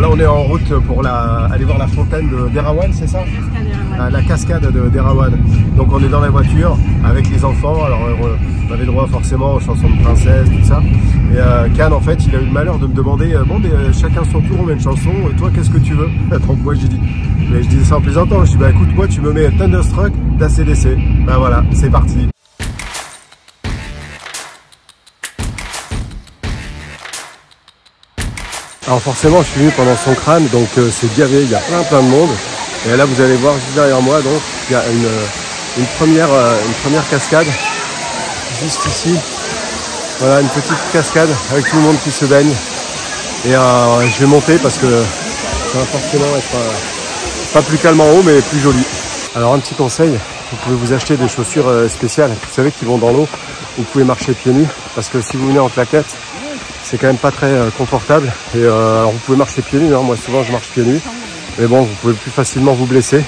là on est en route pour aller voir la fontaine d'Erawan, c'est ça? La cascade d'Erawan. Donc on est dans la voiture avec les enfants. Alors on avait droit forcément aux chansons de princesse, tout ça. Et Can en fait il a eu le malheur de me demander bon mais chacun son tour on met une chanson et toi qu'est-ce que tu veux? Donc moi j'ai dit, mais je disais ça en plaisantant, je dis bah écoute moi tu me mets Thunderstruck d'ACDC. Ben voilà, c'est parti. Alors forcément je suis venu pendant son crâne, donc c'est gavé, il y a plein de monde. Et là vous allez voir juste derrière moi, donc il y a une première cascade juste ici. Voilà, une petite cascade avec tout le monde qui se baigne. Et je vais monter parce que ça va forcément être pas plus calme en haut mais plus joli. Alors un petit conseil, vous pouvez vous acheter des chaussures spéciales, vous savez, qui vont dans l'eau. Vous pouvez marcher pieds nus parce que si vous venez en claquettes, c'est quand même pas très confortable. Et alors vous pouvez marcher pieds nus, hein. Moi souvent je marche pieds nus. Mais bon, vous pouvez plus facilement vous blesser.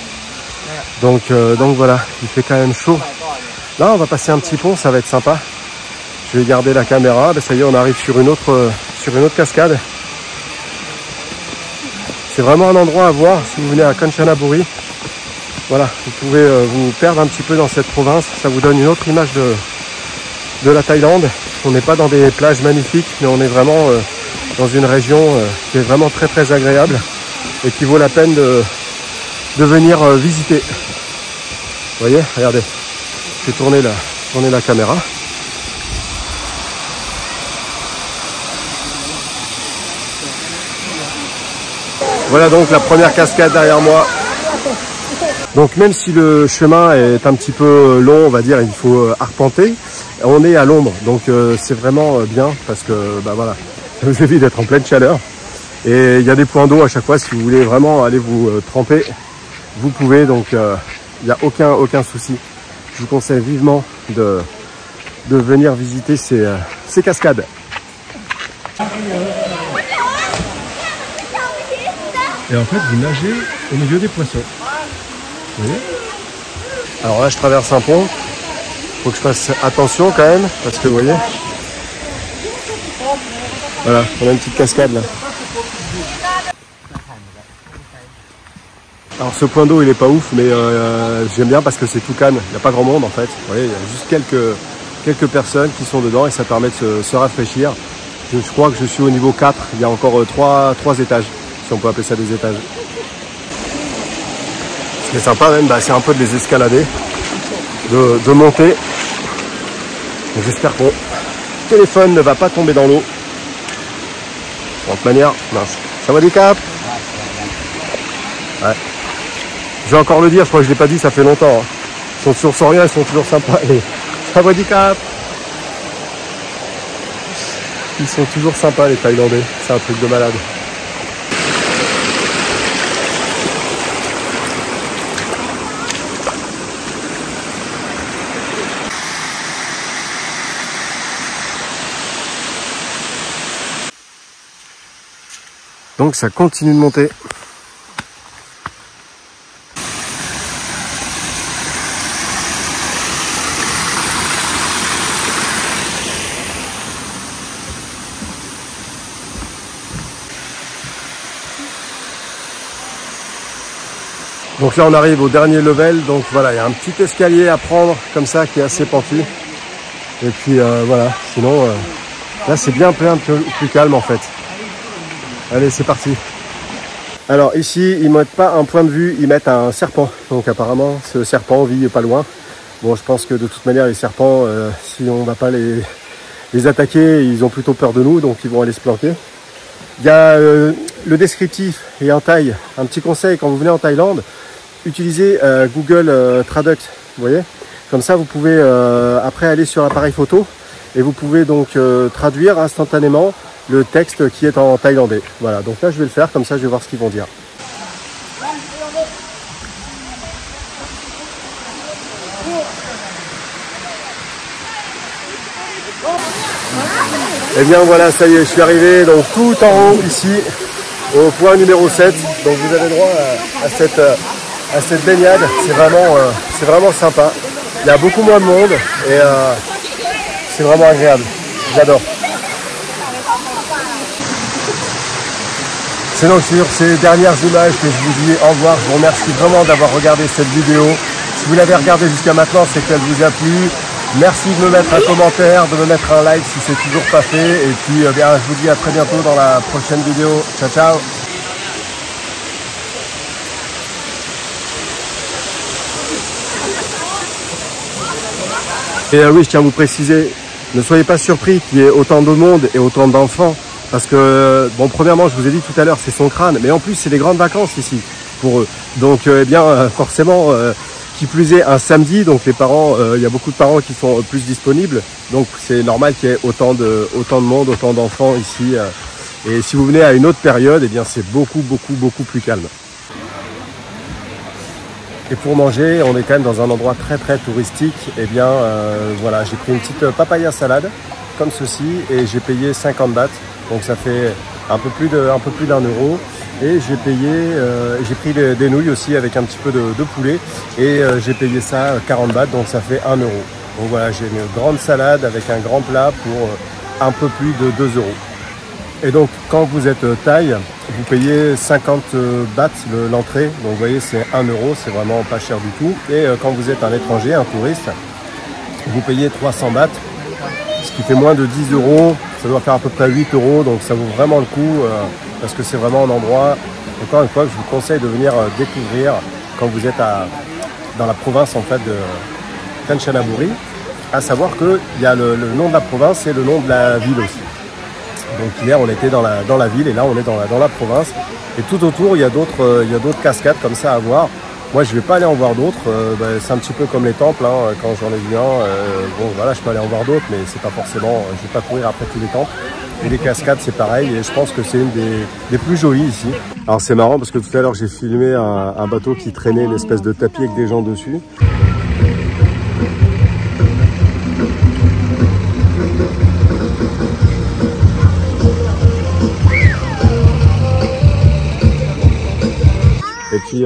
Donc voilà, il fait quand même chaud. Là, on va passer un petit pont, ça va être sympa. Je vais garder la caméra. Ben, ça y est, on arrive sur une autre cascade. C'est vraiment un endroit à voir si vous venez à Kanchanaburi. Voilà, vous pouvez vous perdre un petit peu dans cette province. Ça vous donne une autre image de la Thaïlande. On n'est pas dans des plages magnifiques, mais on est vraiment dans une région qui est vraiment très agréable et qui vaut la peine de venir visiter. Vous voyez, regardez, je vais tourner la caméra. Voilà donc la première cascade derrière moi. Donc même si le chemin est un petit peu long, on va dire, il faut arpenter, on est à l'ombre. Donc c'est vraiment bien parce que bah voilà, ça vous évite d'être en pleine chaleur. Et il y a des points d'eau à chaque fois, si vous voulez vraiment aller vous tremper, vous pouvez, donc il n'y a aucun souci. Je vous conseille vivement de venir visiter ces cascades. Et en fait, vous nagez au milieu des poissons. Vous voyez? Alors là, je traverse un pont. Il faut que je fasse attention quand même, parce que vous voyez, voilà, on a une petite cascade là. Alors ce point d'eau il est pas ouf, mais j'aime bien parce que c'est tout calme, il n'y a pas grand monde en fait. Vous voyez, il y a juste quelques personnes qui sont dedans et ça permet de se rafraîchir. Je crois que je suis au niveau 4, il y a encore 3 étages, si on peut appeler ça des étages. Ce qui est sympa même, bah, c'est un peu de les escalader, de monter. J'espère que mon téléphone ne va pas tomber dans l'eau. De toute manière, mince. Ça va du cap? Ouais. Je vais encore le dire, je crois que je ne l'ai pas dit, ça fait longtemps. Hein. Ils sont toujours sans rien, ils sont toujours sympas. Et ça va du cap? Ils sont toujours sympas les Thaïlandais, c'est un truc de malade. Donc ça continue de monter. Donc là on arrive au dernier level, donc voilà, il y a un petit escalier à prendre comme ça qui est assez pentu. Et puis voilà, sinon là c'est bien plus calme en fait. Allez, c'est parti. Alors ici, ils ne mettent pas un point de vue, ils mettent un serpent. Donc apparemment, ce serpent vit pas loin. Bon, je pense que de toute manière, les serpents, si on ne va pas les attaquer, ils ont plutôt peur de nous, donc ils vont aller se planquer. Il y a le descriptif et en thaï. Un petit conseil, quand vous venez en Thaïlande, utilisez Google Traduct. Vous voyez? Comme ça, vous pouvez après aller sur l'appareil photo et vous pouvez donc traduire instantanément le texte qui est en thaïlandais. Voilà, donc là je vais le faire, comme ça je vais voir ce qu'ils vont dire. Et bien voilà, ça y est, je suis arrivé donc tout en haut ici, au point numéro 7. Donc vous avez droit à cette baignade, c'est vraiment sympa. Il y a beaucoup moins de monde et c'est vraiment agréable, j'adore. C'est donc sur ces dernières images que je vous dis au revoir. Je vous remercie vraiment d'avoir regardé cette vidéo. Si vous l'avez regardée jusqu'à maintenant, c'est qu'elle vous a plu. Merci de me mettre un commentaire, de me mettre un like si c'est toujours pas fait. Et puis bien, je vous dis à très bientôt dans la prochaine vidéo. Ciao, ciao. Et oui, je tiens à vous préciser, ne soyez pas surpris qu'il y ait autant de monde et autant d'enfants. Parce que, bon, premièrement, je vous ai dit tout à l'heure, c'est Songkran. Mais en plus, c'est les grandes vacances ici pour eux. Donc, eh bien, forcément, qui plus est, un samedi. Donc, les parents, il y a beaucoup de parents qui sont plus disponibles. Donc, c'est normal qu'il y ait autant de monde, autant d'enfants ici. Et si vous venez à une autre période, eh bien, c'est beaucoup plus calme. Et pour manger, on est quand même dans un endroit très touristique. Eh bien, voilà, j'ai pris une petite papaya salade, comme ceci, et j'ai payé 50 bahts. Donc ça fait un peu plus d'1 euro. Et j'ai payé, j'ai pris des nouilles aussi avec un petit peu de poulet. Et j'ai payé ça 40 bahts, donc ça fait 1 euro. Donc voilà, j'ai une grande salade avec un grand plat pour un peu plus de 2 euros. Et donc quand vous êtes thaï, vous payez 50 bahts l'entrée. Donc vous voyez, c'est 1 euro, c'est vraiment pas cher du tout. Et quand vous êtes un étranger, un touriste, vous payez 300 bahts, ce qui fait moins de 10 euros. Ça doit faire à peu près 8 euros, donc ça vaut vraiment le coup parce que c'est vraiment un endroit, encore une fois, que je vous conseille de venir découvrir quand vous êtes dans la province en fait de Kanchanaburi. À savoir qu'il y a le nom de la province et le nom de la ville aussi. Donc hier on était dans la ville et là on est dans la province. Et tout autour il y a d'autres cascades comme ça à voir. Moi je vais pas aller en voir d'autres, c'est un petit peu comme les temples, hein, quand j'en ai vu un, bon voilà, je peux aller en voir d'autres, mais c'est pas forcément, je vais pas courir après tous les temples. Et les cascades c'est pareil, et je pense que c'est une des plus jolies ici. Alors c'est marrant parce que tout à l'heure j'ai filmé un bateau qui traînait une espèce de tapis avec des gens dessus. Et puis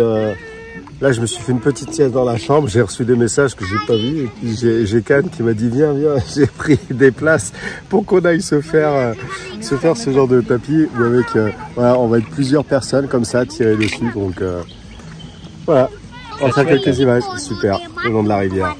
là, je me suis fait une petite sieste dans la chambre. J'ai reçu des messages que j'ai pas vus. Et puis j'ai Can qui m'a dit viens. J'ai pris des places pour qu'on aille se faire ce genre de tapis où avec voilà, on va être plusieurs personnes comme ça tirées dessus. Donc voilà, on va faire quelques images. Super, le long de la rivière.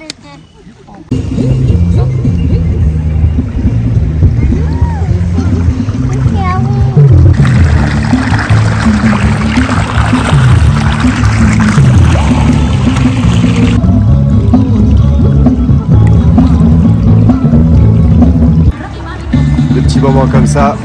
Des petits moments comme ça,